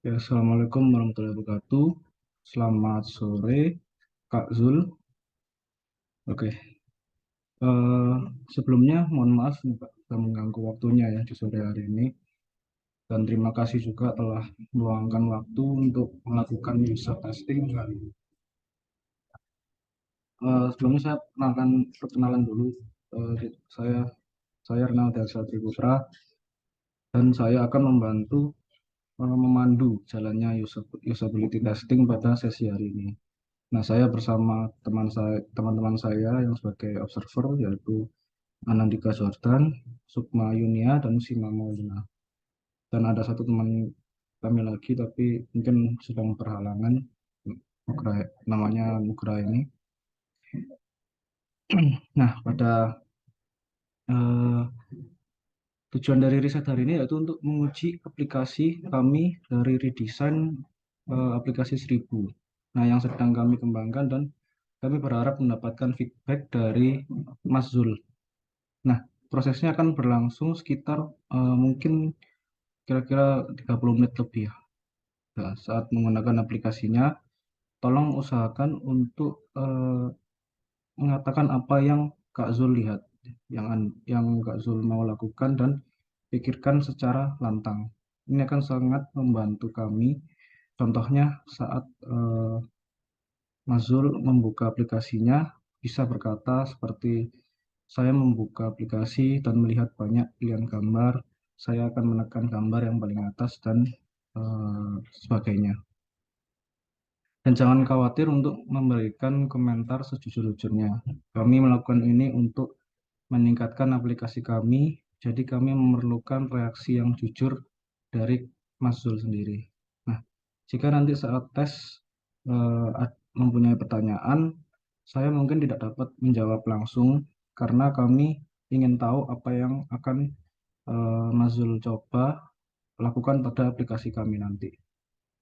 Ya, Assalamualaikum warahmatullahi wabarakatuh. Selamat sore, Kak Zul. Oke, eh, sebelumnya mohon maaf nih, Pak, telah mengganggu waktunya ya di sore hari ini. Dan terima kasih juga telah meluangkan waktu untuk melakukan user testing kali ini. Sebelumnya saya perkenalan dulu. Saya Renal Darsa Triputra dan saya akan memandu jalannya usability testing pada sesi hari ini. Nah, saya bersama teman-teman saya yang sebagai observer yaitu Anandika Jordan, Sukma Yunia, dan Sima Maulina. Dan ada satu teman kami lagi tapi mungkin sedang berhalangan, namanya Nugra ini. Nah, pada eh, tujuan dari riset hari ini yaitu untuk menguji aplikasi kami dari redesign aplikasi 1000. Nah, yang sedang kami kembangkan dan kami berharap mendapatkan feedback dari Mas Zul. Nah, prosesnya akan berlangsung sekitar mungkin kira-kira 30 menit lebih ya. Nah, saat menggunakan aplikasinya, tolong usahakan untuk mengatakan apa yang Kak Zul lihat, yang Kak Zul mau lakukan dan pikirkan secara lantang. Ini akan sangat membantu kami. Contohnya saat Mas Zul membuka aplikasinya, bisa berkata seperti saya membuka aplikasi dan melihat banyak pilihan gambar, saya akan menekan gambar yang paling atas dan sebagainya. Dan jangan khawatir untuk memberikan komentar sejujur-jujurnya. Kami melakukan ini untuk meningkatkan aplikasi kami, jadi kami memerlukan reaksi yang jujur dari Mas Zul sendiri. Nah, jika nanti saat tes mempunyai pertanyaan, saya mungkin tidak dapat menjawab langsung karena kami ingin tahu apa yang akan Mas Zul coba lakukan pada aplikasi kami nanti.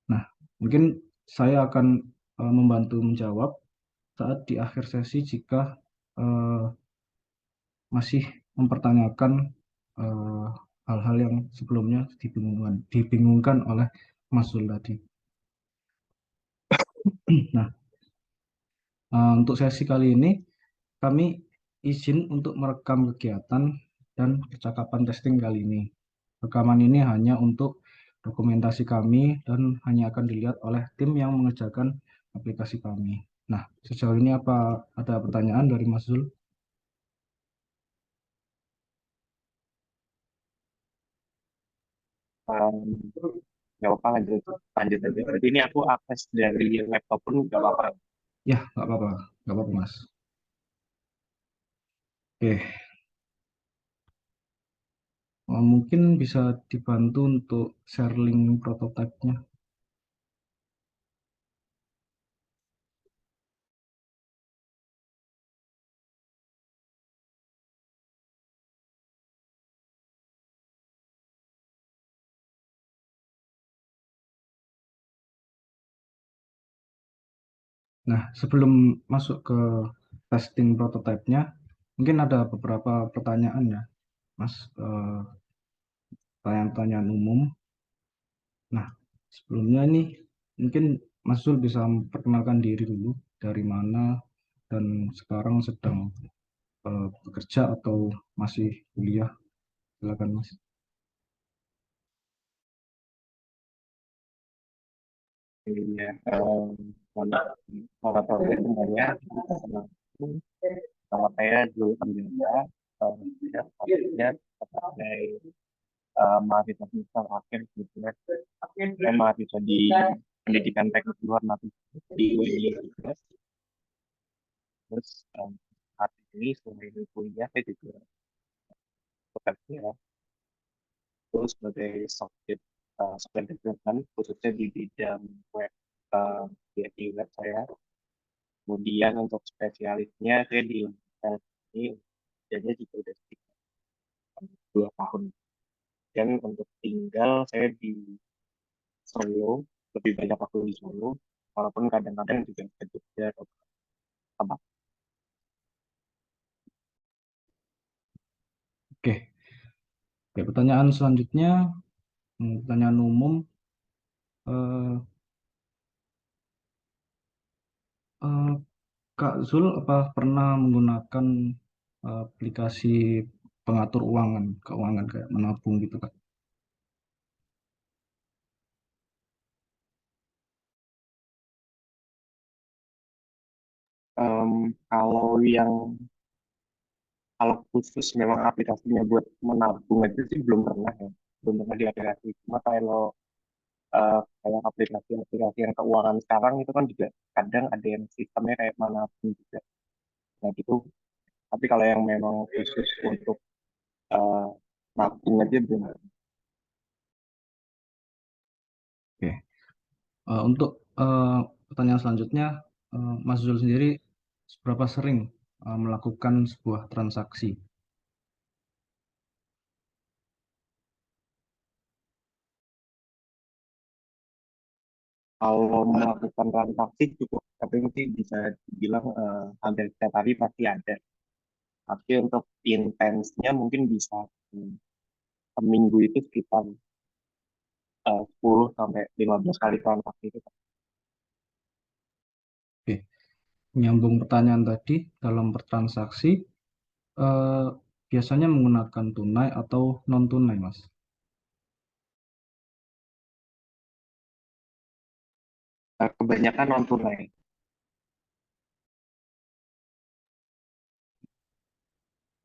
Nah, mungkin saya akan membantu menjawab saat di akhir sesi jika eh, masih mempertanyakan eh, hal-hal yang sebelumnya dibingungkan oleh Mas Zul tadi. Nah, untuk sesi kali ini kami izin untuk merekam kegiatan dan percakapan testing kali ini. Rekaman ini hanya untuk dokumentasi kami dan hanya akan dilihat oleh tim yang mengerjakan aplikasi kami. Nah, sejauh ini apa ada pertanyaan dari Mas Zul? Um, Nggak apa-apa, lanjut lanjut aja. Berarti ini aku akses dari laptop pun nggak apa-apa. Ya, nggak apa-apa Mas. Oke, mungkin bisa dibantu untuk share link prototipenya. Nah, sebelum masuk ke testing prototipenya, mungkin ada beberapa pertanyaan ya, Mas, pertanyaan-pertanyaan umum. Nah, sebelumnya ini mungkin Mas Zul bisa memperkenalkan diri dulu, dari mana dan sekarang sedang bekerja atau masih kuliah. Silakan Mas. Iya, selamat sore semuanya. Nama saya Jul Andika. Saya statusnya sebagai mahasiswa semester akhir gitu ya. Saya mahasiswa di pendidikan teknik luar negeri di UIN juga. Terus saat ini selain kuliah saya juga bekerja terus sebagai software development khususnya di bidang web di web saya. Kemudian untuk spesialisnya saya di ini jadi juga udah sekitar 2 tahun. Dan untuk tinggal saya di Solo, lebih banyak waktu di Solo, walaupun kadang-kadang juga ke Jogja atau ke tempat. Oke, oke, pertanyaan selanjutnya, pertanyaan umum. Eh, eh, Kak Zul, apa pernah menggunakan aplikasi pengatur keuangan kayak menabung gitu, Kak? Em, kalau yang kalau khusus memang aplikasinya buat menabung itu sih belum pernah ya, belum pernah di aplikasi. Cuma kalau kayak aplikasi-aplikasi yang keuangan sekarang itu kan juga kadang ada yang sistemnya kayak menabung juga. Nah gitu. Tapi kalau yang memang khusus untuk eh, nabung aja belum. Oke. Untuk pertanyaan selanjutnya, Mas Zul sendiri seberapa sering melakukan sebuah transaksi? Kalau melakukan transaksi cukup sering sih bisa dibilang hampir setiap hari pasti ada. Tapi untuk intensnya mungkin bisa seminggu itu sekitar 10 sampai 15 kali transaksi itu. Oke. Menyambung pertanyaan tadi, dalam bertransaksi, eh, biasanya menggunakan tunai atau non-tunai, Mas? Kebanyakan non tunai.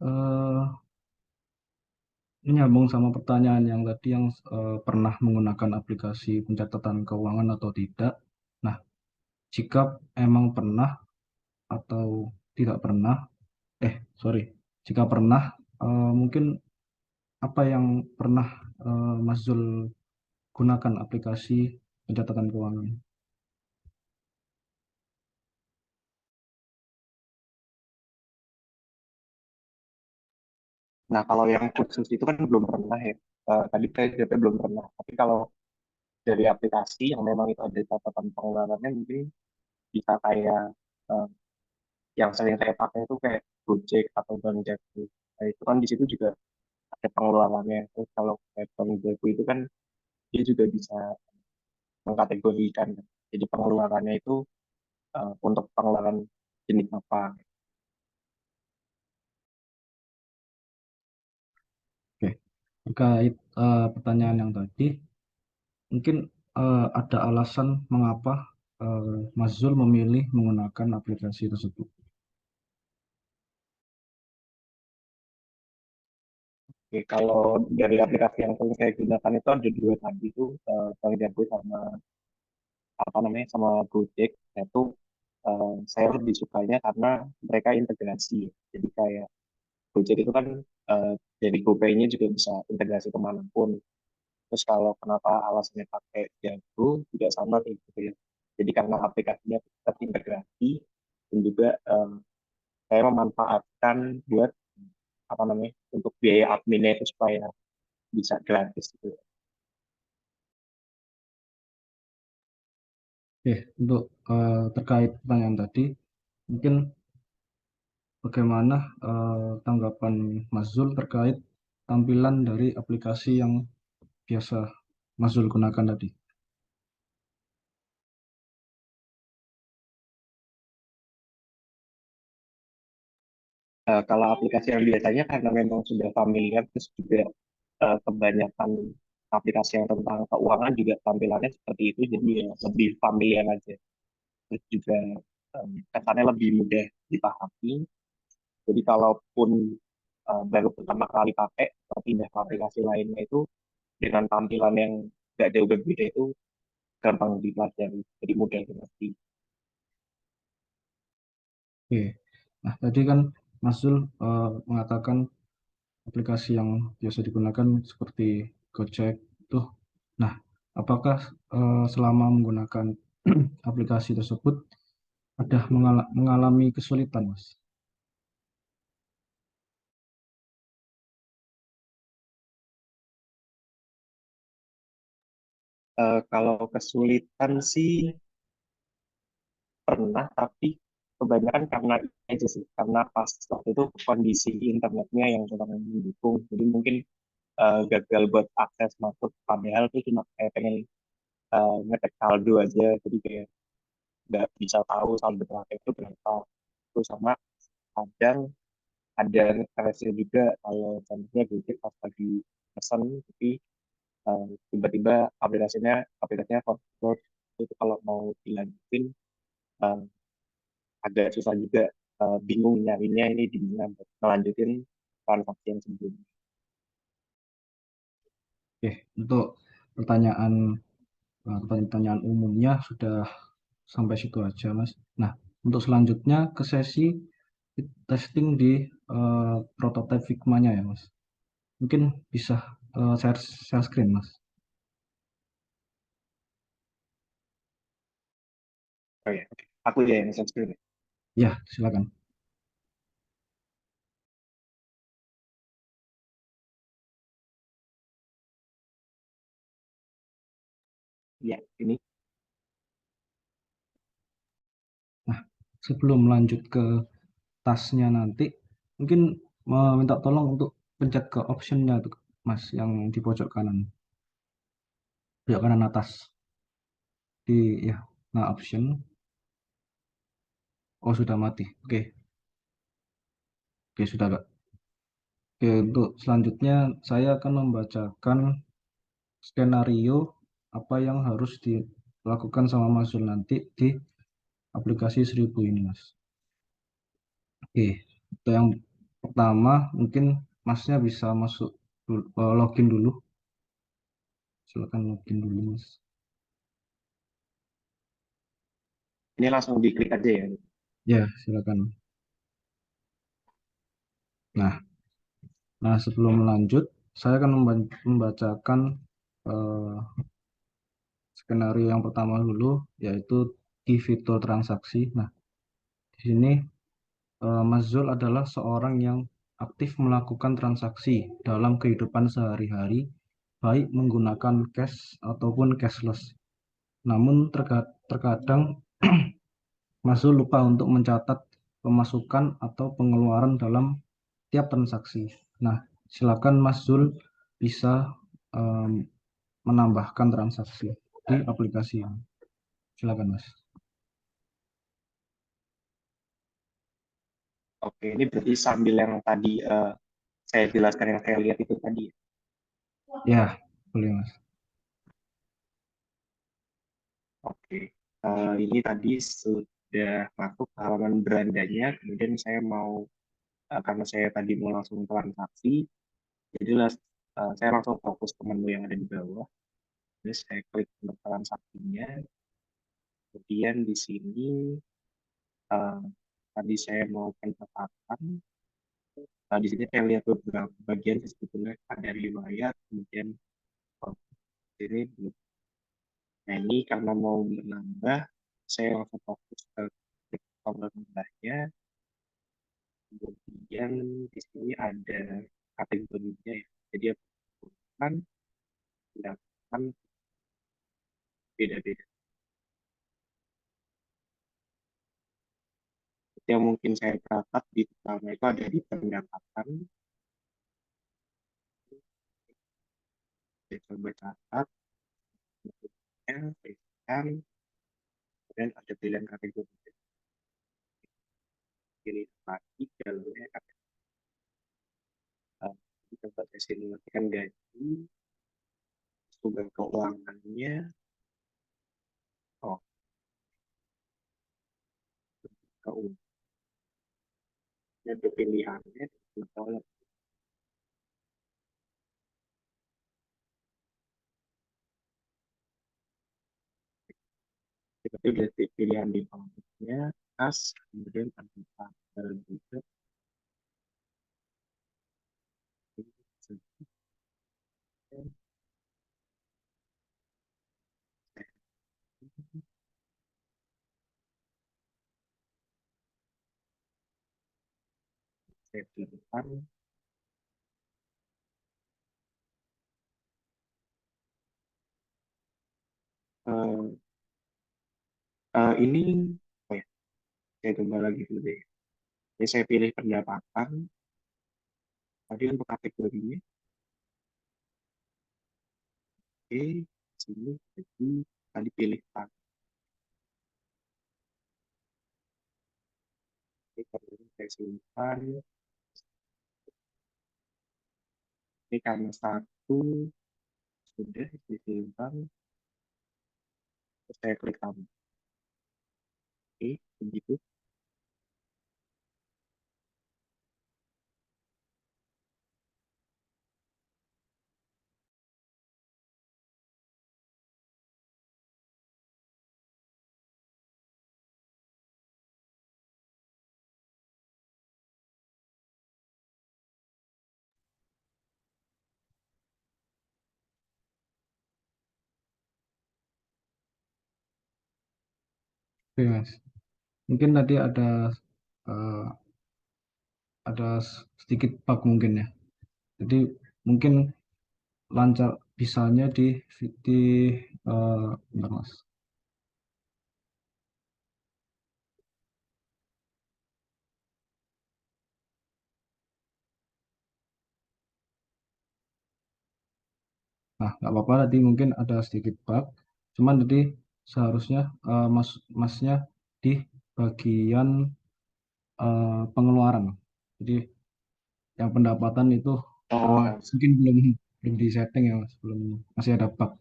Eh, Menyambung sama pertanyaan yang tadi yang pernah menggunakan aplikasi pencatatan keuangan atau tidak. Nah, jika emang pernah atau tidak pernah, sorry, jika pernah, mungkin apa yang pernah Mas Zul gunakan aplikasi pencatatan keuangan? Nah, kalau yang khusus itu kan belum pernah ya. Tadi saya jawabnya belum pernah. Tapi kalau dari aplikasi yang memang itu ada catatan pengeluarannya mungkin bisa kayak eh, yang sering saya pakai itu kayak Gojek atau Bank Jago. Nah, itu kan di situ juga ada pengeluarannya. Terus kalau kayak Bank Jago itu kan dia juga bisa mengkategorikan. Jadi pengeluarannya itu untuk pengeluaran jenis apa. Oke, terkait pertanyaan yang tadi, mungkin ada alasan mengapa Mas Zul memilih menggunakan aplikasi tersebut. Oke, kalau dari aplikasi yang sering saya gunakan itu ada dua tadi itu Bank Jago sama apa namanya sama Gojek. Itu saya lebih sukanya karena mereka integrasi. Jadi kayak Gojek itu kan eh, dari GoPay-nya juga bisa integrasi kemanapun. Terus kalau kenapa alasannya pakai Jago juga sama kayak gitu ya. Jadi karena aplikasinya terintegrasi dan juga saya memanfaatkan buat apa namanya untuk biaya adminnya itu supaya bisa gratis gitu. Oke, untuk terkait pertanyaan tadi, mungkin bagaimana tanggapan Mas Zul terkait tampilan dari aplikasi yang biasa Mas Zul gunakan tadi? Kalau aplikasi yang biasanya karena memang sudah familiar terus juga kebanyakan aplikasi yang tentang keuangan juga tampilannya seperti itu jadi ya lebih familiar aja. Terus juga kesannya lebih mudah dipahami. Jadi kalaupun baru pertama kali pakai atau pindah ke aplikasi lainnya itu dengan tampilan yang gak jauh berbeda itu gampang dipelajari, jadi mudah dimengerti. Oke, nah tadi kan Mas Zul mengatakan aplikasi yang biasa digunakan seperti Gojek itu. Nah, apakah selama menggunakan aplikasi tersebut ada mengalami kesulitan, Mas? Kalau kesulitan sih pernah, tapi kebanyakan karena ini aja sih, karena pas waktu itu kondisi internetnya yang kurang mendukung, jadi mungkin gagal buat akses masuk, padahal tuh cuma kayak pengen ngetek saldo aja, jadi kayak nggak bisa tahu saldo terakhir itu berapa. Terus sama kadang ada stresnya juga kalau contohnya Gojek pas lagi pesan, tapi tiba-tiba aplikasinya overload. Itu kalau mau dilanjutin eh, agak susah juga, bingung nyarinya ini di mana buat ngelanjutin transaksi yang sebelumnya. Oke, untuk pertanyaan pertanyaan umumnya sudah sampai situ aja, Mas. Nah, untuk selanjutnya ke sesi testing di prototype Figma-nya ya, Mas. Mungkin bisa share screen, Mas. Oh ya, oke. Aku ya yang screen. Ya, silakan. Ya, ini. Nah, sebelum lanjut ke tasnya nanti, mungkin minta tolong untuk pencet ke optionnya tuh, Mas, yang di pojok kanan atas. Di ya, nah option. Oh, sudah mati. Oke, oke sudah, Kak. Oke, untuk selanjutnya saya akan membacakan skenario apa yang harus dilakukan sama Mas Zul nanti di aplikasi 1000 ini, Mas. Oke, untuk yang pertama mungkin Masnya bisa masuk login dulu. Silakan login dulu, Mas. Ini langsung diklik aja ya. Ya, silakan. Nah, sebelum lanjut, saya akan membacakan eh, skenario yang pertama dulu, yaitu di fitur transaksi. Nah, di sini Mas Zul adalah seorang yang aktif melakukan transaksi dalam kehidupan sehari-hari, baik menggunakan cash ataupun cashless. Namun terkadang Mas Zul lupa untuk mencatat pemasukan atau pengeluaran dalam tiap transaksi. Nah, silakan Mas Zul bisa em, menambahkan transaksi di aplikasi ini. Silakan, Mas. Oke, ini berarti sambil yang tadi saya jelaskan yang saya lihat itu tadi. Ya, boleh, Mas. Oke, ini tadi sudah masuk ke halaman berandanya, kemudian saya mau, karena saya tadi mau langsung transaksi, jadi saya langsung fokus ke menu yang ada di bawah. Terus saya klik untuk transaksinya, kemudian di sini eh, tadi saya mau pencatatan. Di sini saya lihat beberapa bagian sebetulnya ada riwayat, kemudian oh, ini belum. Nah ini karena mau menambah, saya langsung fokus ke klik tombol tambahnya. Kemudian di sini ada kategorinya ya. Jadi kan pendapatan beda-beda. Yang mungkin saya catat di pertama itu ada di pendapatan. Saya coba catat, kemudian berikan, dan ada pilihan kategori. Pilih lagi jalurnya ada. Coba saya simulasikan gaji, sumber keuangannya. Oh, keuangan. Ada pilihannya. Betul. Itu udah pilihan di bawahnya, kas, kemudian ada tanggal juga. Saya pilihkan. eh, ini, oh ya, saya coba lagi dulu deh. Jadi saya pilih pendapatan. Tadi untuk kategorinya, oke, sini, jadi tadi pilih tanggal. Ini kemudian saya simpan. Ini karena satu sudah disimpan, terus saya klik tambah. Oke, begitu. Oke, Mas. Mungkin tadi eh, ada sedikit bug mungkin ya. Jadi mungkin lancar bisanya di bentar, Mas. Nah, nggak apa-apa tadi mungkin ada sedikit bug. Cuman tadi seharusnya masnya di bagian pengeluaran. Jadi yang pendapatan itu Oh, mungkin belum di setting ya Mas, belum masih ada bug.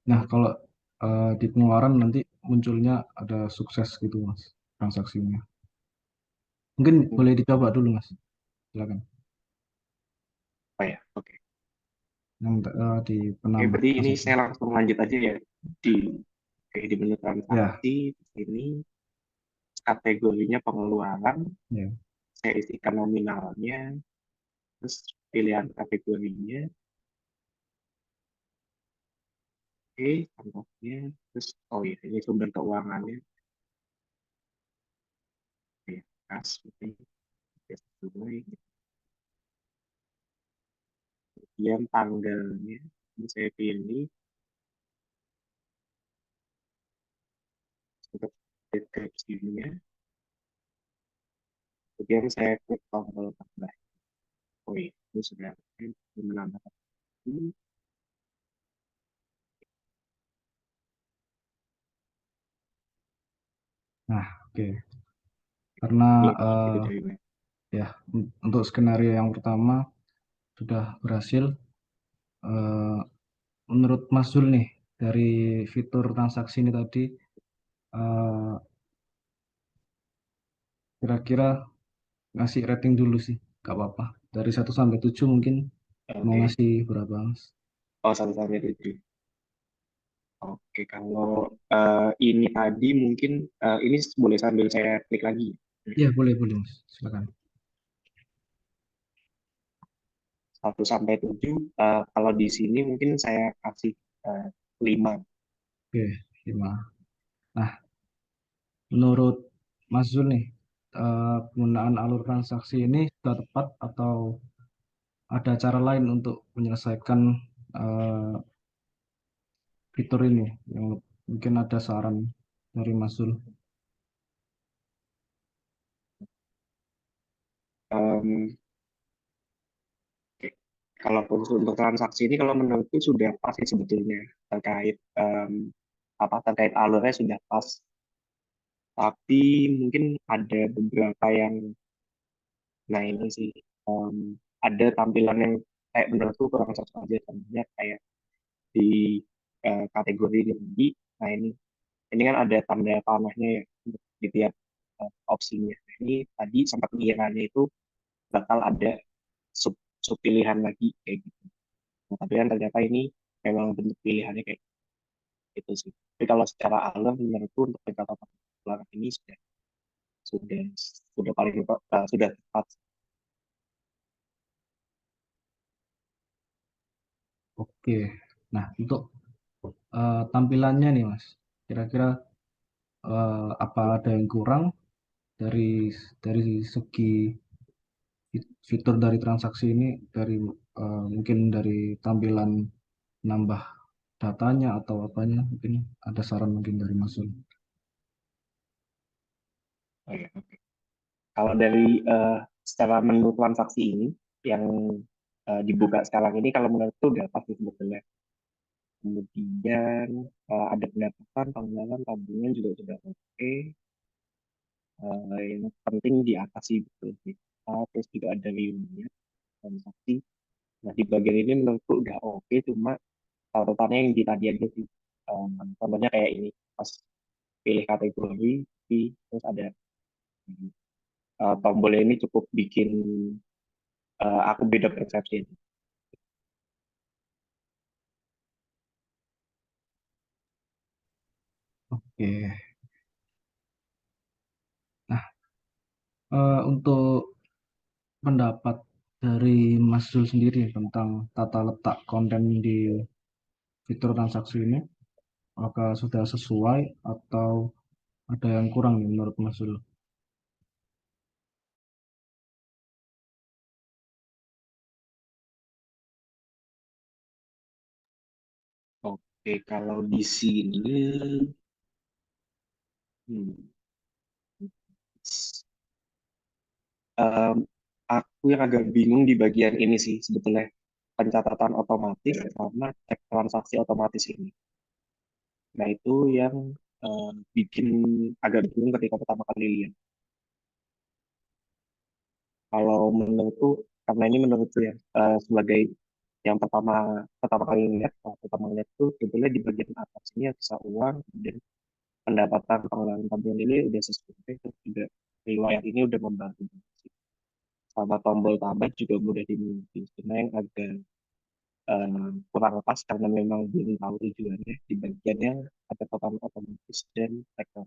Nah, kalau di pengeluaran nanti munculnya ada sukses gitu Mas transaksinya. Mungkin boleh dicoba dulu Mas. Silakan. oh ya, oke. Yang di Oke, penambah berarti ini transaksi. saya langsung lanjut aja ya di di menu Ya, transaksi. Ini kategorinya pengeluaran, ya. saya isikan nominalnya, terus pilihan kategorinya, oke, contohnya, terus oh ya ini sumber keuangannya, oke, kas, oke, sesuai, kemudian tanggalnya, ini saya pilih untuk deskripsinya, kemudian saya klik tombol tambah. Oh iya, ini sudah menambah. Nah, oke. Karena Itu eh, dari web. ya untuk skenario yang pertama sudah berhasil. Eh, Menurut Mas Zul nih dari fitur transaksi ini tadi eh, kira-kira ngasih rating dulu sih, gak apa-apa. Dari 1 sampai 7 mungkin mau Oke, ngasih berapa Mas? oh satu sampai tujuh. Oke, kalau ini tadi mungkin ini boleh sambil saya klik lagi. Ya boleh boleh Mas, silakan. 1 sampai 7, kalau di sini mungkin saya kasih 5. Oke, 5. Nah, menurut Mas Zul nih penggunaan alur transaksi ini sudah tepat atau ada cara lain untuk menyelesaikan eh, fitur ini yang mungkin ada saran dari Mas Zul? Oke. Kalau khusus untuk transaksi ini, kalau menurutku sudah pasti sebetulnya terkait terkait alurnya sudah pas. Tapi mungkin ada beberapa yang, nah ini sih em, ada tampilan yang kayak menurutku kurang cocok aja, contohnya kayak di kategori tinggi. Nah ini kan ada tanda panahnya ya di tiap opsinya. Nah, ini tadi sempat ngiranya itu bakal ada sub sub pilihan lagi kayak gitu. Nah, tapi kan ternyata ini memang bentuk pilihannya kayak itu sih. Tapi kalau secara alur menurutku untuk pencatatan ulang ini sudah sudah paling sudah tepat. Oke, nah untuk tampilannya nih Mas, kira-kira apa ada yang kurang dari dari segi fitur dari transaksi ini dari mungkin dari tampilan nambah datanya atau apanya mungkin ada saran mungkin dari Mas Ul. Oh, ya. Kalau dari secara menu transaksi ini yang dibuka sekarang ini, kalau menurutku udah pasti sebetulnya. Kemudian ada pendapatan, pengeluaran, tabungan juga sudah oke. Yang penting diatasi betul kita, terus juga ada riunya transaksi. Nah di bagian ini menurutku udah oke, cuma catatannya yang di tadi aja sih. Contohnya kayak ini, pas pilih kategori, terus ada tombolnya ini cukup bikin aku beda persepsi. Oke. Nah, untuk pendapat dari Mas Zul sendiri tentang tata letak konten di fitur transaksi ini, apakah sudah sesuai atau ada yang kurang nih menurut Mas Zul? Oke, kalau di sini, hmm, em, aku yang agak bingung di bagian ini sih sebetulnya pencatatan otomatis karena cek transaksi otomatis ini. Nah itu yang bikin agak bingung ketika pertama kali lihat. Kalau menurutku, karena ini menurutku ya sebagai yang pertama pertama kali lihat, pertama lihat tuh sebetulnya di bagian atas ini bisa uang dan pendapatan pengeluaran tabungan ini udah sesuai, terus juga riwayat ini udah membantu. Sama tombol tambah juga mudah dimiliki. Cuma yang agak kurang lepas karena memang belum tahu tujuannya di bagiannya ada total otomatis dan rekam.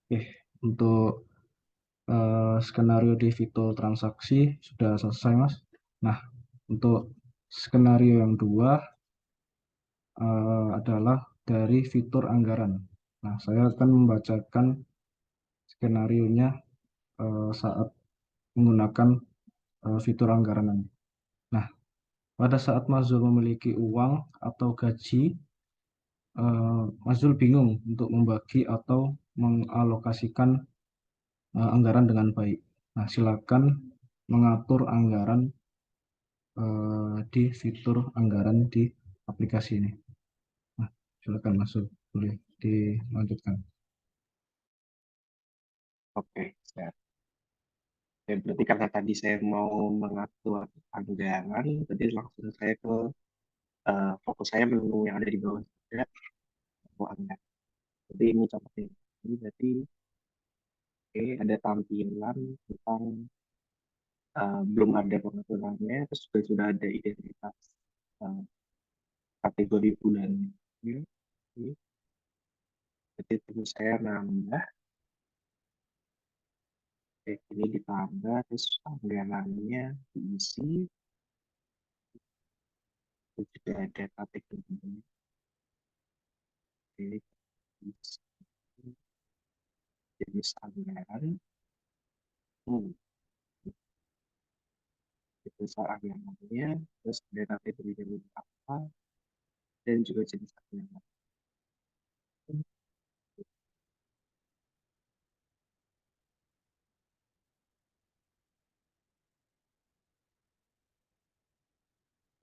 Oke, untuk skenario di fitur transaksi sudah selesai, Mas. Nah, untuk skenario yang kedua adalah dari fitur anggaran. Nah, saya akan membacakan skenarionya saat menggunakan fitur anggaran ini. Nah, pada saat Mazul memiliki uang atau gaji, Mazul bingung untuk membagi atau mengalokasikan anggaran dengan baik. Nah, silakan mengatur anggaran di fitur anggaran di aplikasi ini. Nah, silakan Mazul, boleh dilanjutkan. Oke, siap. Ya, berarti karena tadi saya mau mengatur anggaran, jadi langsung saya ke fokus saya menu yang ada di bawah juga, mau anggaran. Jadi ini contohnya. Ini berarti oke, ada tampilan tentang belum ada pengaturannya, terus juga sudah ada identitas eh, kategori bulannya. Ini, jadi terus saya nambah, ini ditambah, terus anggarannya diisi, terus juga ada kategorinya. Oke, diisi, jenis anggaran, hmm, jenis anggarannya, terus ada kategorinya apa, dan juga jenis anggaran.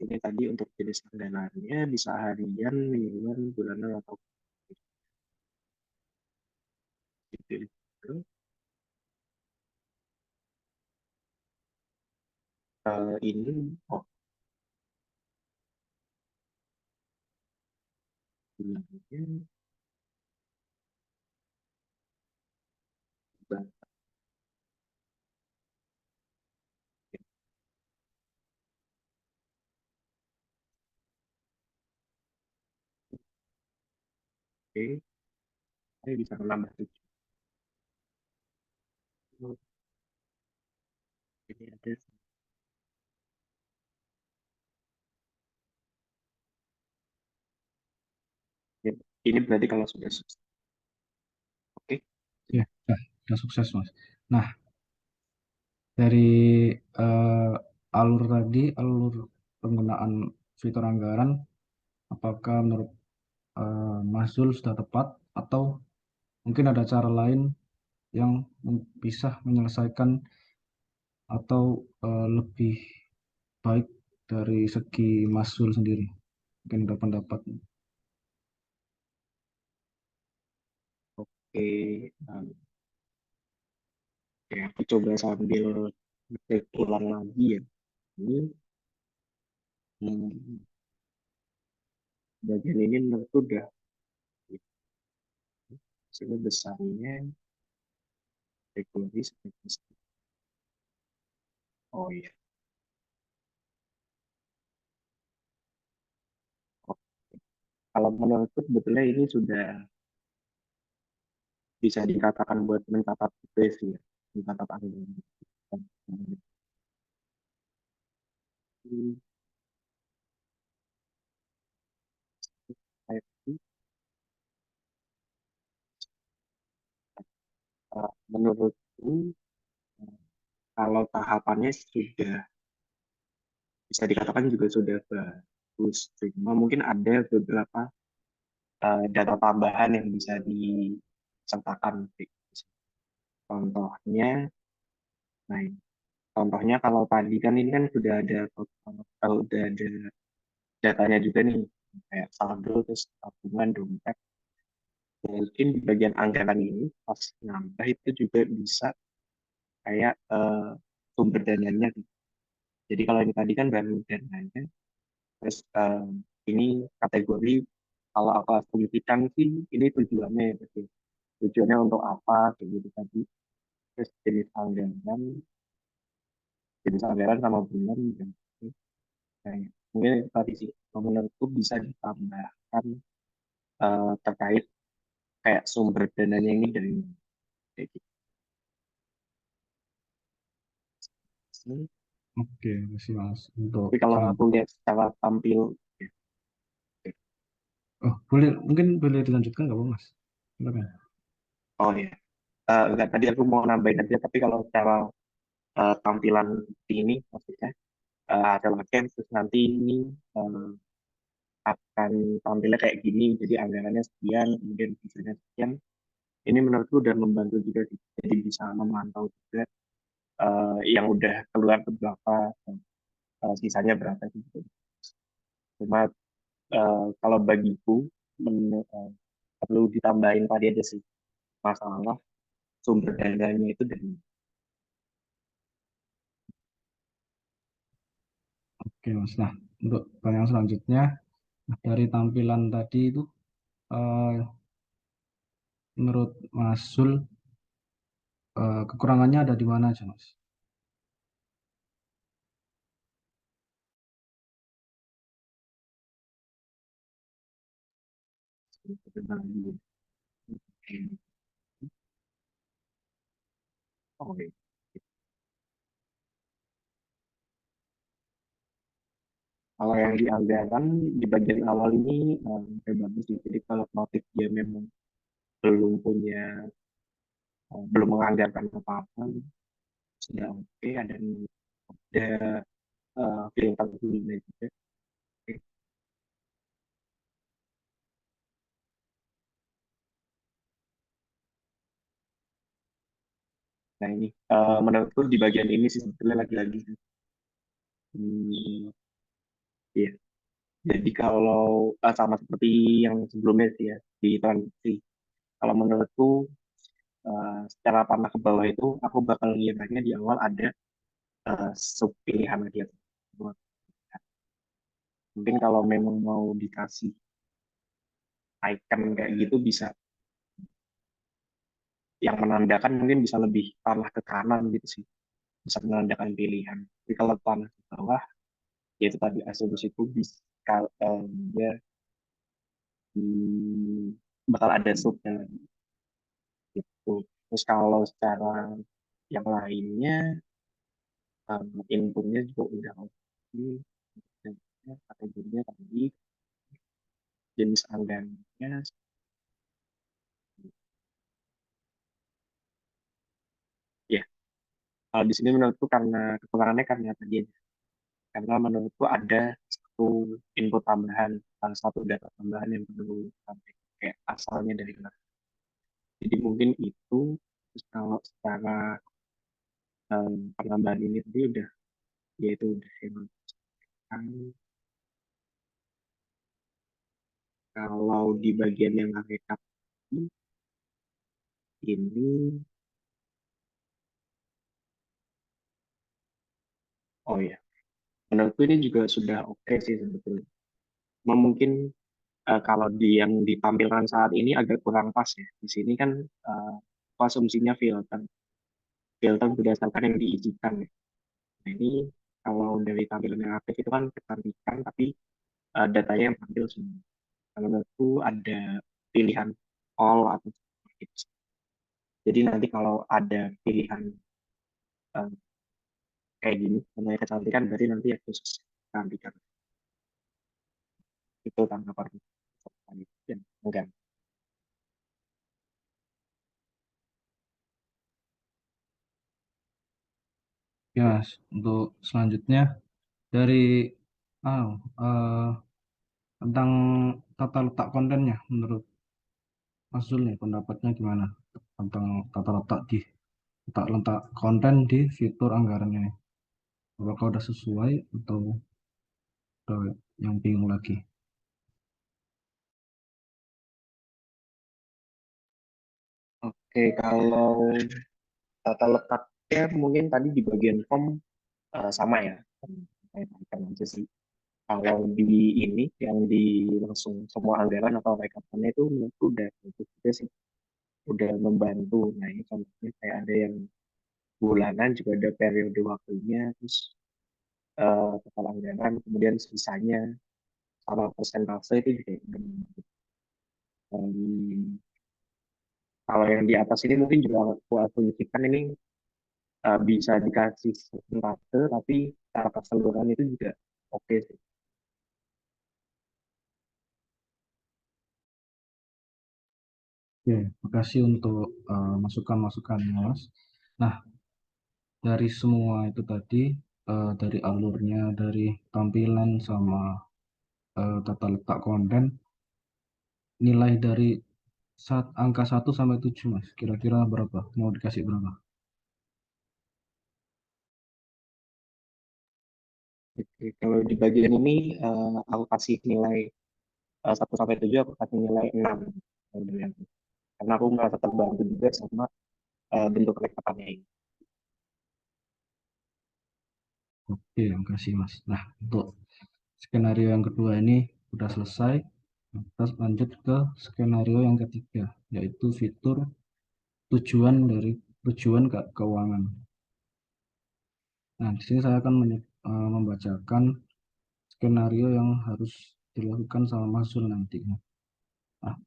Ini tadi untuk jenis anggarannya bisa harian, mingguan, bulanan, atau gitu. Ini oh bulannya oke, saya bisa menambah 7. Ini ada ya, ini berarti kalau sudah sukses. Oke, Ya, sudah sukses, Mas. Nah, dari eh, alur penggunaan fitur anggaran, apakah menurut Mas Zul sudah tepat atau mungkin ada cara lain yang bisa menyelesaikan atau lebih baik dari segi Mas Zul sendiri. Mungkin ada pendapat. Oke, oke, aku coba sambil ngecek ulang lagi ya. Ini hmm, bagian ini menurutku udah sini besarnya regulasi seperti oh iya. Oh, kalau menurutku sebetulnya ini sudah bisa dikatakan buat mencatat sih ya, mencatat anggaran. Hmm, menurutku kalau tahapannya sudah bisa dikatakan juga sudah bagus. Cuma mungkin ada beberapa data tambahan yang bisa disertakan. Contohnya, nah, contohnya kalau tadi kan ini kan sudah ada kalau udah ada datanya juga nih kayak saldo terus tabungan dompet. Mungkin di bagian anggaran ini pas nambah itu juga bisa kayak sumber dananya. Jadi kalau ini tadi kan baru dananya, terus ini kategori kalau aku asumsikan sih ini tujuannya ya, betul. Tujuannya untuk apa kayak gitu tadi. Terus jenis anggaran sama bulan dan kayak mungkin tadi sih menurutku bisa ditambahkan terkait kayak sumber dananya ini dari mana. Kayak gitu. Oke, masih Mas untuk Tapi kalau saran. aku lihat secara tampil, ya, Oh, boleh mungkin boleh dilanjutkan nggak Bang, Mas? Silakan. oh ya, enggak tadi aku mau nambahin aja, tapi kalau secara tampilan ini maksudnya ada login terus nanti ini eh, akan tampilnya kayak gini, jadi anggarannya sekian, kemudian sisanya sekian. Ini menurutku udah membantu juga sih. Jadi bisa memantau juga yang udah keluar ke berapa, sisanya berapa gitu. Cuma kalau bagiku perlu ditambahin tadi aja sih masalah sumber dananya itu dari Oke, Mas. Nah, untuk pertanyaan selanjutnya, nah, dari tampilan tadi itu eh, menurut Mas Zul kekurangannya ada di mana aja, Mas? Oke. Kalau yang di anggaran di bagian awal ini kayak bagus sih. Jadi kalau motif dia memang belum punya belum menganggarkan apa-apa sudah oke ada filter dulu juga. Oke. Nah ini menurutku di bagian ini sih sebetulnya lagi-lagi hmm, iya. Jadi kalau sama seperti yang sebelumnya sih ya di transaksi. Kalau menurutku secara panah ke bawah itu aku bakal ngiranya di awal ada sub pilihan dia. Mungkin kalau memang mau dikasih icon kayak gitu bisa yang menandakan mungkin bisa lebih panah ke kanan gitu sih. Bisa menandakan pilihan. Tapi kalau panah ke bawah, ya itu tadi asumsiku bisa dia bakal ada subnya gitu. Terus kalau secara yang lainnya, inpunya juga udah oke. Dan kategorinya tadi, jenis anggarannya, ya. Kalau di sini menurutku karena kekurangannya karena tadi karena menurutku ada satu input tambahan, satu data tambahan yang perlu sampai kayak asalnya dari mana. Jadi mungkin itu terus kalau secara penambahan ini tadi udah ya itu udah emang kalau di bagian yang rekap ini, oh ya, menurutku ini juga sudah oke sih sebetulnya. Cuma mungkin kalau di yang ditampilkan saat ini agak kurang pas ya. Di sini kan konsumsinya filter, filter berdasarkan yang diisikan ya. Nah ini kalau dari tampilan yang aktif itu kan kecantikan, tapi datanya yang tampil semua. Kalau menurutku ada pilihan all atau gitu. Jadi nanti kalau ada pilihan eh, kayak gini, namanya kecantikan, berarti nanti ya khusus kecantikan. Itu tanggapan dan enggak. Ya, untuk selanjutnya dari ah, eh, tentang tata letak kontennya, menurut Mas Zul nih pendapatnya gimana tentang tata letak letak letak konten di fitur anggarannya nih? Apakah udah sesuai atau udah yang bingung lagi? Oke, kalau tata letaknya mungkin tadi di bagian form sama ya. Kayak aja sih. Kalau di ini yang di langsung semua anggaran atau rekapannya itu menurutku udah cukup juga sih, udah membantu. Nah ini contohnya kayak ada yang bulanan juga ada periode waktunya, terus total anggaran, kemudian sisanya sama persentase itu juga udah membantu. Kalau yang di atas ini mungkin juga aku fungsikan ini bisa dikasih persentase, tapi secara keseluruhan itu juga oke sih. Oke, makasih untuk masukan-masukannya, Mas. Nah, dari semua itu tadi, dari alurnya, dari tampilan sama tata letak konten, nilai dari angka 1 sampai 7, Mas. Kira-kira berapa? Mau dikasih berapa? Oke, kalau di bagian ini aku kasih nilai 1 sampai 7, aku kasih nilai 6. Kalau dari aku. Karena aku merasa terbantu juga sama bentuk rekapannya ini. Oke, makasih, Mas. Nah, untuk skenario yang kedua ini udah selesai. Kita lanjut ke skenario yang ketiga, yaitu fitur tujuan keuangan. Nah, di sini saya akan membacakan skenario yang harus dilakukan sama Masul nanti. Nah,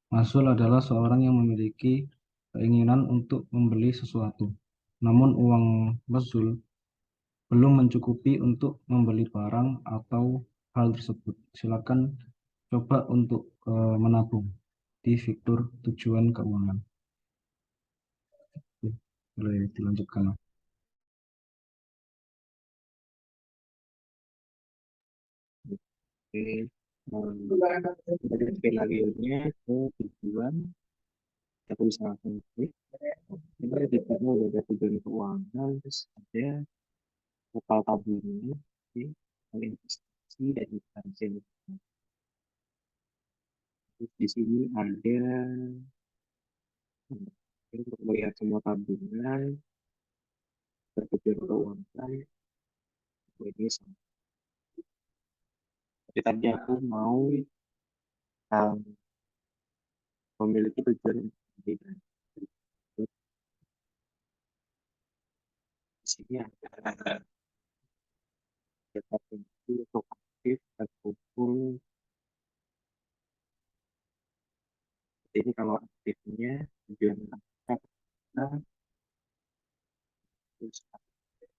Masul adalah seorang yang memiliki keinginan untuk membeli sesuatu. Namun uang Masul belum mencukupi untuk membeli barang atau hal tersebut. Silakan coba untuk menabung di fitur tujuan keuangan. Oke, boleh dilanjutkan. Oke, dari skenario-nya ke tujuan, aku bisa langsung klik. Ini ada titiknya udah ada tujuan keuangan, terus ada total tabungan, oke, investasi dan investasi. Terus di sini ada untuk melihat semua tabungan, bertujuan keuangan, ini sama. Tapi tadi aku mau memiliki tujuan yang berbeda. Di sini ada data kunci untuk aktif terkumpul. Ini kalau aktifnya tujuan aktif, nah, terus aktif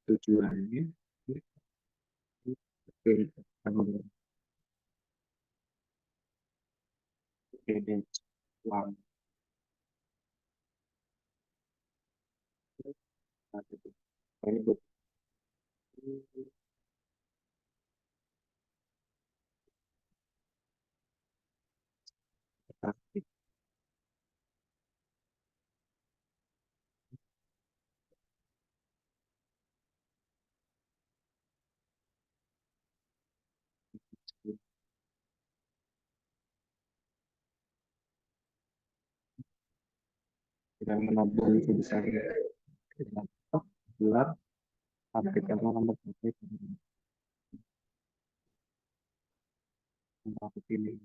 tujuannya itu beda uang. Ini buat aktif. sudah menabung sebesar bulan target yang akan tercapai untuk aku pilih.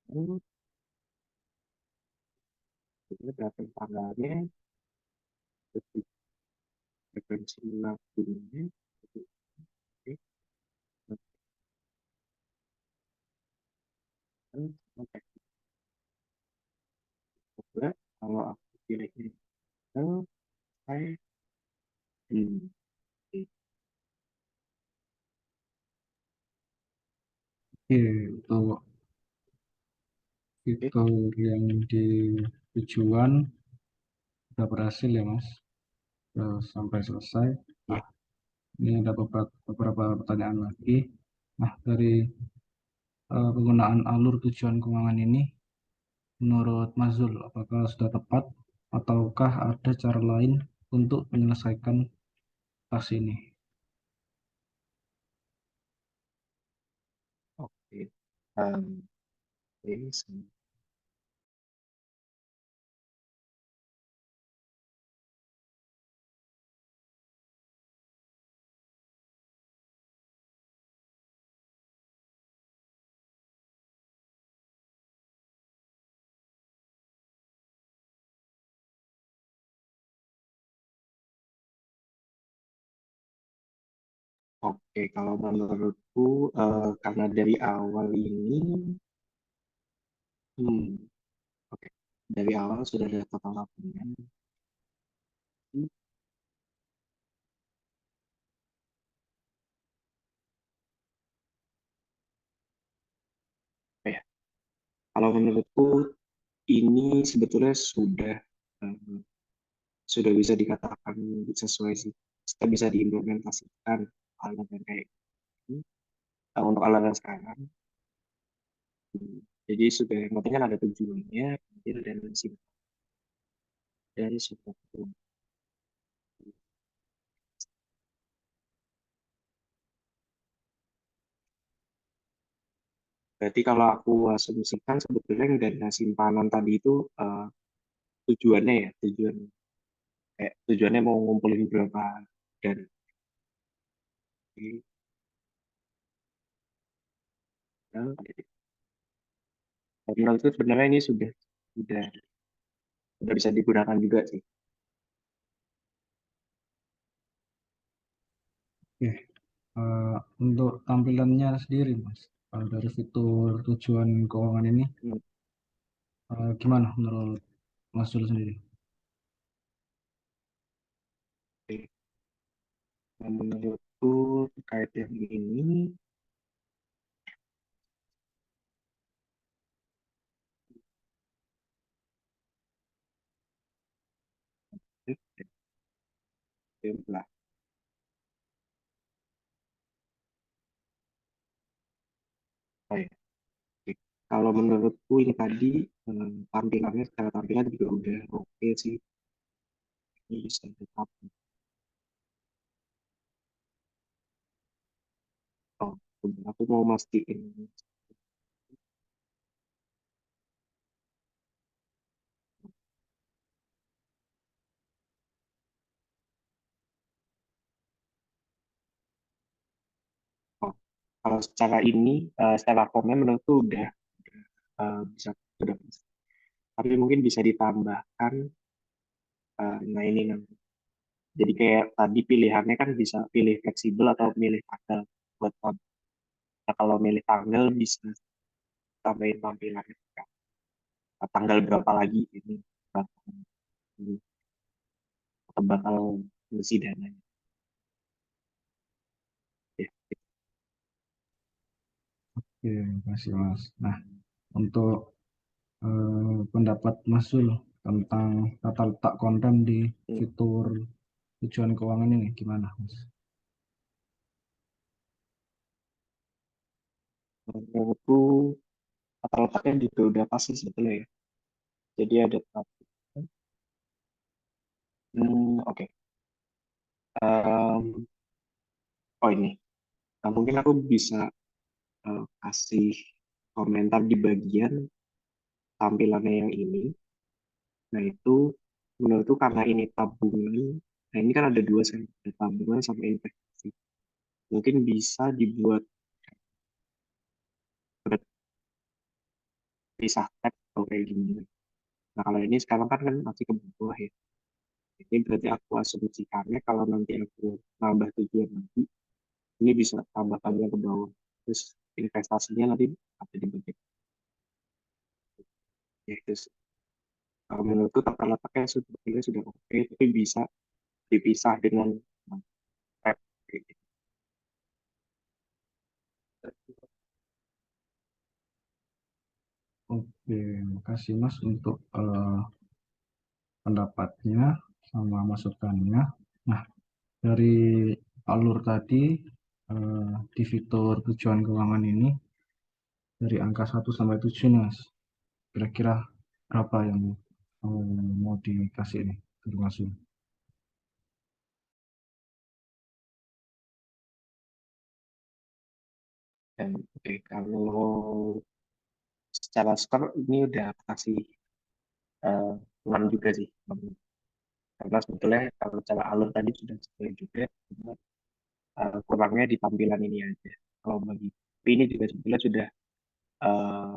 Terus ini berapa tanggalnya, terus frekuensi nabungnya, oke. Coba kalau aku pilih ini, saya hmm, Oke, untuk oke, fitur yang di tujuan sudah berhasil ya Mas. Sampai selesai. ya, Nah, ini ada beberapa pertanyaan lagi. Nah, dari penggunaan alur tujuan keuangan ini, menurut Mas Zul, apakah sudah tepat ataukah ada cara lain untuk menyelesaikan tas ini? oke. Um, ini oke. Kalau menurutku karena dari awal ini, oke, dari awal sudah ada total tabungan. Ya, kalau menurutku ini sebetulnya eh, sudah bisa dikatakan sesuai sih. Sudah bisa diimplementasikan aliran kayak ini. Untuk aliran sekarang, jadi sudah yang penting kan ada tujuannya, kemudian ada misi dari suatu. Berarti kalau aku asumsikan sebetulnya yang dana simpanan tadi itu tujuannya ya, tujuannya mau ngumpulin berapa dan menurutku sebenarnya ini sudah sudah bisa digunakan juga sih. Oke, untuk tampilannya sendiri, Mas, dari fitur tujuan keuangan ini, Hmm, gimana menurut Mas Zul sendiri? oke. Nah, menurutku terkait yang ini, lah. Oh, ya. Oke. Kalau menurutku ini tadi tampilannya secara tampilan juga udah oke sih. Ini bisa tetap. Oh, aku mau mastiin. Oh, kalau secara ini, secara formnya menurutku udah bisa udah. Tapi mungkin bisa ditambahkan. Nah ini nanti. Jadi kayak tadi pilihannya kan bisa pilih fleksibel atau milih tanggal buat tahun. Nah, kalau milih tanggal bisa tambahin tampilannya. Tanggal berapa lagi ini bakal bakal ngisi dananya. Ya. Oke, terima kasih, Mas. Nah, untuk pendapat Mas Zul tentang tata letak konten di fitur tujuan keuangan ini gimana, Mas? Menurutku kata letaknya juga udah pasti sebetulnya ya. Jadi ada oke. Em, oh ini. Nah, mungkin aku bisa kasih komentar di bagian tampilannya yang ini. Nah itu menurutku karena ini tabungan, nah ini kan ada dua sih, ada tabungan sama investasi. Mungkin bisa dibuat berpisah tab atau kayak gini. Nah kalau ini sekarang kan masih ke bawah ya. Ini berarti aku asumsikannya kalau nanti aku nambah tujuan nanti, ini bisa tambah-tambah ke bawah. Terus investasinya nanti ada di bagian ya, terus kalau menurutku tata letaknya sudah oke, tapi bisa dipisah dengan tab kayak gitu. Oke, makasih Mas untuk pendapatnya sama masukannya. Nah, dari alur tadi di fitur tujuan keuangan ini dari angka 1 sampai 7 nih Mas. Kira-kira berapa yang mau dikasih nih informasi? Dan kalau secara skor ini udah kasih eh, 6 juga sih. Karena sebetulnya kalau secara alur tadi sudah sesuai juga, cuma, kurangnya di tampilan ini aja. Kalau bagi tapi ini juga sebetulnya eh,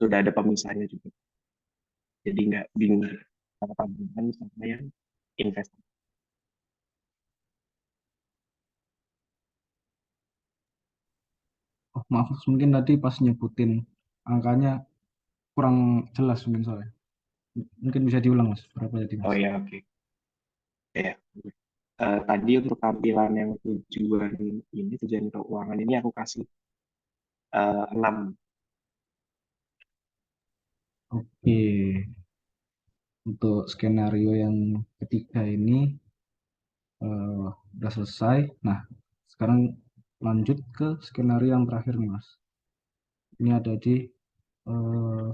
sudah ada pemisahnya juga. Jadi nggak bingung sama tabungan sama yang investasi. Oh, maaf, Mas, mungkin tadi pas nyebutin angkanya kurang jelas mungkin soalnya. Mungkin bisa diulang Mas, berapa tadi Oh Mas? ya, oke. Ya. Tadi untuk tampilan yang tujuan keuangan ini aku kasih 6. Oke, untuk skenario yang ketiga ini udah selesai. Nah, sekarang lanjut ke skenario yang terakhir nih Mas. Ini ada di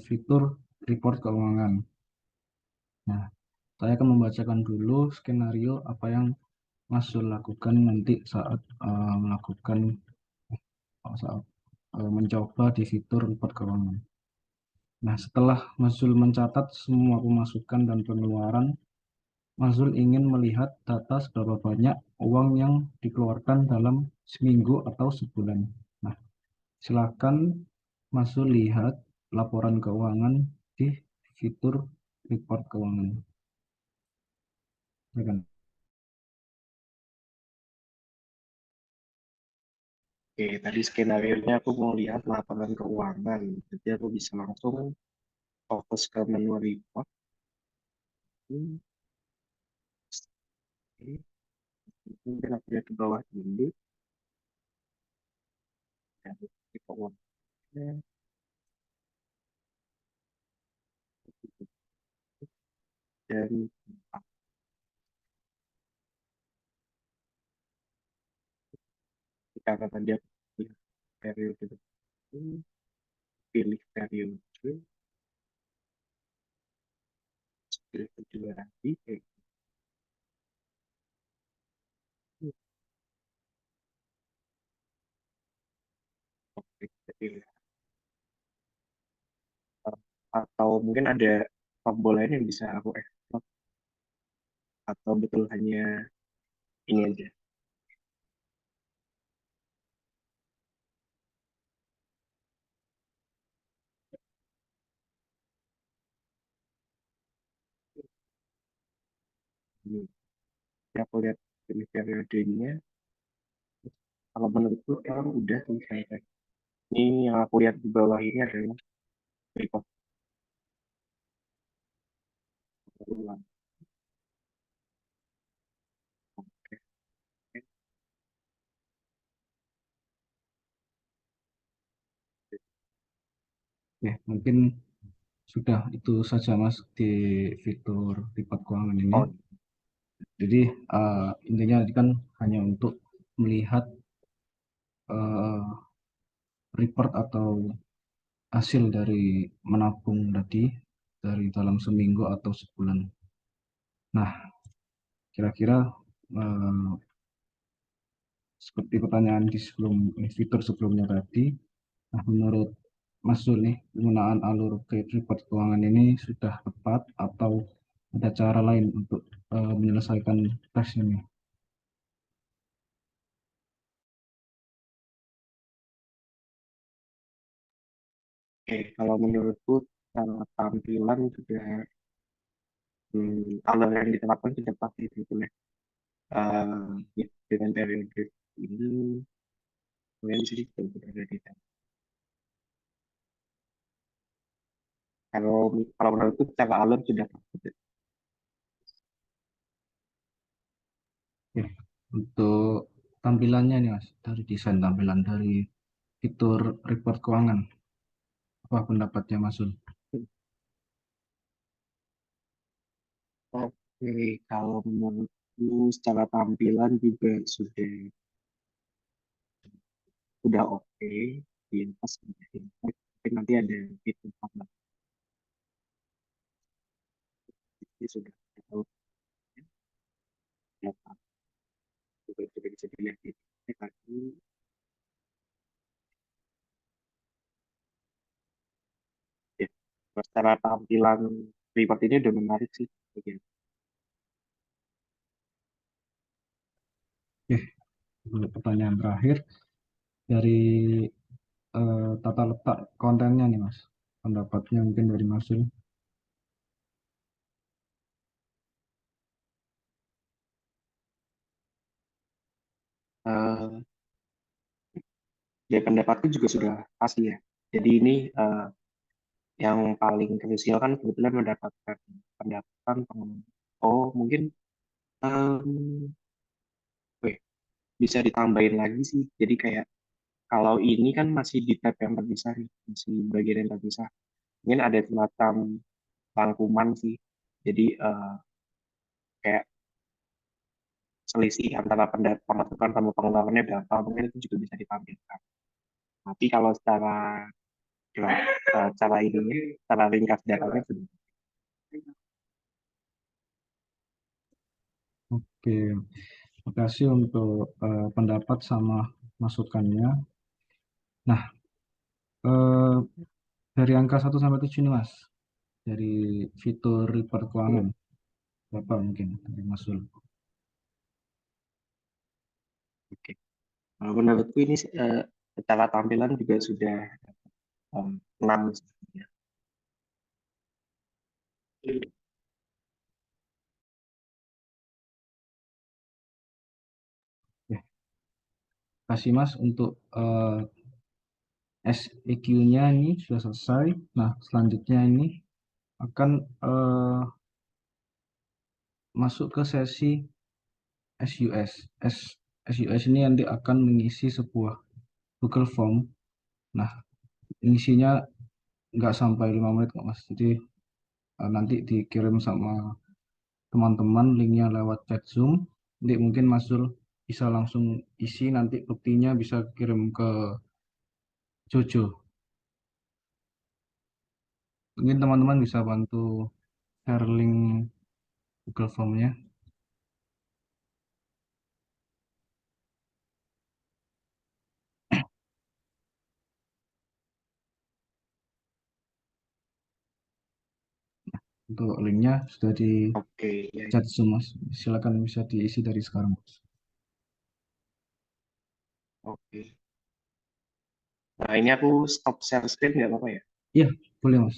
fitur report keuangan. Nah, saya akan membacakan dulu skenario apa yang Mas Zul lakukan nanti saat melakukan saat mencoba di fitur report keuangan. Nah, setelah Mas Zul mencatat semua pemasukan dan pengeluaran, Mas Zul ingin melihat data seberapa banyak uang yang dikeluarkan dalam seminggu atau sebulan. Nah, silakan Mas Zul lihat laporan keuangan di fitur report keuangan. Silakan. Oke, tadi skenario-nya aku mau lihat laporan keuangan. Jadi aku bisa langsung fokus ke menu report. Hmm, Oke, mungkin aku lihat ke bawah dulu. Dan di keuangannya, dan karena tadi aku pilih periode itu, pilih periode, pilih kedua lagi, gitu. Oke, pilih. Atau mungkin ada tombol lain yang bisa aku ekspor, atau betul hanya ini aja. Ini. Ya, aku lihat pilih periodenya. Kalau menurutku emang udah selesai. Ini yang aku lihat di bawah ini adalah report ulang. Oke, oke. Ya, mungkin sudah itu saja Mas di fitur report keuangan ini. Oh, Jadi intinya tadi kan hanya untuk melihat eh, report atau hasil dari menabung tadi dari dalam seminggu atau sebulan. Nah, kira-kira eh, seperti pertanyaan di fitur sebelumnya tadi, nah menurut Mas Zul nih, penggunaan alur kredit report keuangan ini sudah tepat atau ada cara lain untuk menyelesaikan tes ini. Oke, kalau menurutku cara tampilan juga alur yang diterapkan sudah pasti gitu ya. Dengan periode ini kemudian di sini juga sudah ada di. Kalau kalau menurutku secara alur sudah pasti. Oke. Untuk tampilannya nih Mas, dari desain tampilan dari fitur report keuangan, apa pendapatnya Mas Ul? Oke, kalau menurutku secara tampilan juga sudah oke di atas sudah impact. Tapi nanti ada fitur tambahan ini sudah tahu data juga bisa dilihat di tadi. Ya, secara tampilan report ini udah menarik sih. Oke. Oke, untuk pertanyaan terakhir dari tata letak kontennya nih Mas, pendapatnya mungkin dari Mas Ul. Eh, ya pendapatku juga sudah pasti ya. Jadi ini yang paling krusial kan kebetulan mendapatkan pendapatan pengembangan. Oh mungkin em, weh, bisa ditambahin lagi sih. Jadi kayak kalau ini kan masih di tab yang terpisah nih, masih bagian yang terpisah. Mungkin ada semacam rangkuman sih. Jadi kayak selisih antara pemasukan sama pengeluarannya berapa, mungkin itu juga bisa ditampilkan. Tapi kalau cara ini, cara ringkas datanya sudah. Oke, terima kasih untuk pendapat sama masukannya. Nah, eh, dari angka 1 sampai 7 nih Mas, dari fitur report keuangan, berapa mungkin dari Mas Ul? Oke. Nah, menurutku ini secara tampilan juga sudah 6 sebenarnya. Ya, kasih Mas untuk SEQ-nya ini sudah selesai. Nah, selanjutnya ini akan masuk ke sesi SUS. SUS ini nanti akan mengisi sebuah Google Form. Nah, isinya nggak sampai 5 menit kok Mas. Jadi nanti dikirim sama teman-teman linknya lewat chat Zoom. Nanti mungkin Mas Zul bisa langsung isi, nanti buktinya bisa kirim ke Jojo. Mungkin teman-teman bisa bantu share link Google Form-nya untuk linknya sudah di Oke, ya, chat Zoom Mas. Silakan bisa diisi dari sekarang Mas. oke. Nah, ini aku stop share screen nggak apa-apa ya? Iya, boleh Mas.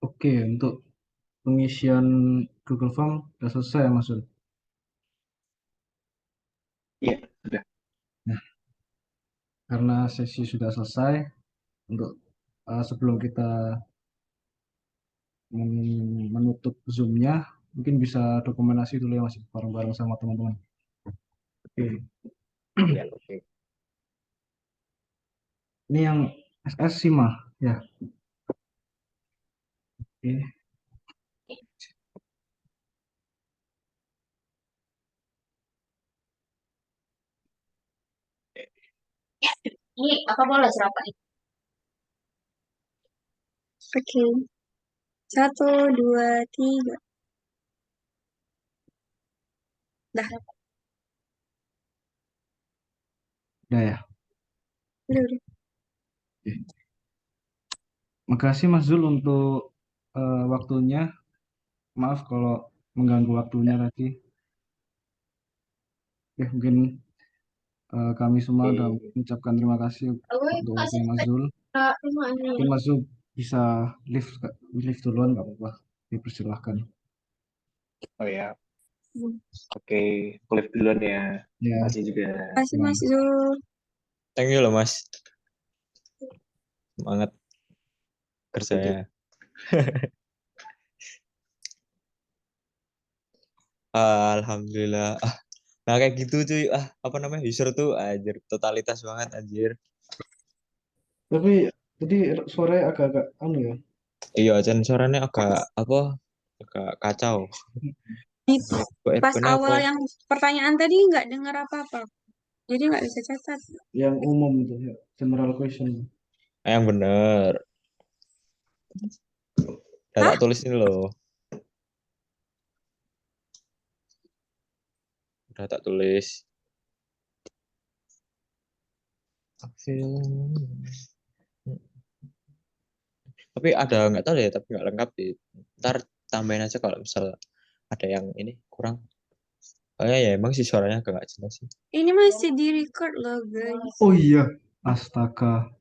Oke, untuk pengisian Google Form sudah selesai ya Mas Zul? Iya, sudah. Nah, karena sesi sudah selesai, untuk sebelum kita menutup Zoom-nya, mungkin bisa dokumentasi dulu ya Mas, bareng-bareng sama teman-teman. Oke, Iya, oke. ini yang SS sih mah, ya. Oke. Ini apa boleh siapa ini? Oke, satu, dua, tiga. Dah, Udah ya. udah. Oke. Makasih Mas Zul untuk waktunya. Maaf kalau mengganggu waktunya tadi. Ya, mungkin kami semua sudah Oke. mengucapkan terima kasih Aku untuk kasih waktunya Mas Zul. rumah ini. Mungkin Mas Zul bisa lift duluan, nggak apa-apa. Dipersilahkan. Oh ya, oke. Kulit duluan ya. Ya, Makasih juga. Kasih ya. Mas Zul. Thank you loh Mas. Semangat kerjanya. Alhamdulillah. Nah kayak gitu cuy. Apa namanya? User tuh anjir totalitas banget anjir. Tapi tadi suaranya agak-agak anu ya. Iya, sensorannya agak apa? Agak kacau. Nih, pas Earphone-nya apa? awal yang pertanyaan tadi nggak dengar apa-apa. Jadi nggak bisa catat. Yang umum itu ya, general question. Yang bener. Udah Hah? tak tulis ini loh. Udah tak tulis. Tapi ada nggak tahu ya, tapi nggak lengkap sih. Ntar tambahin aja kalau misal ada yang ini kurang. Ya emang sih suaranya agak nggak jelas sih. Ini masih di record loh guys. Oh iya, astaga.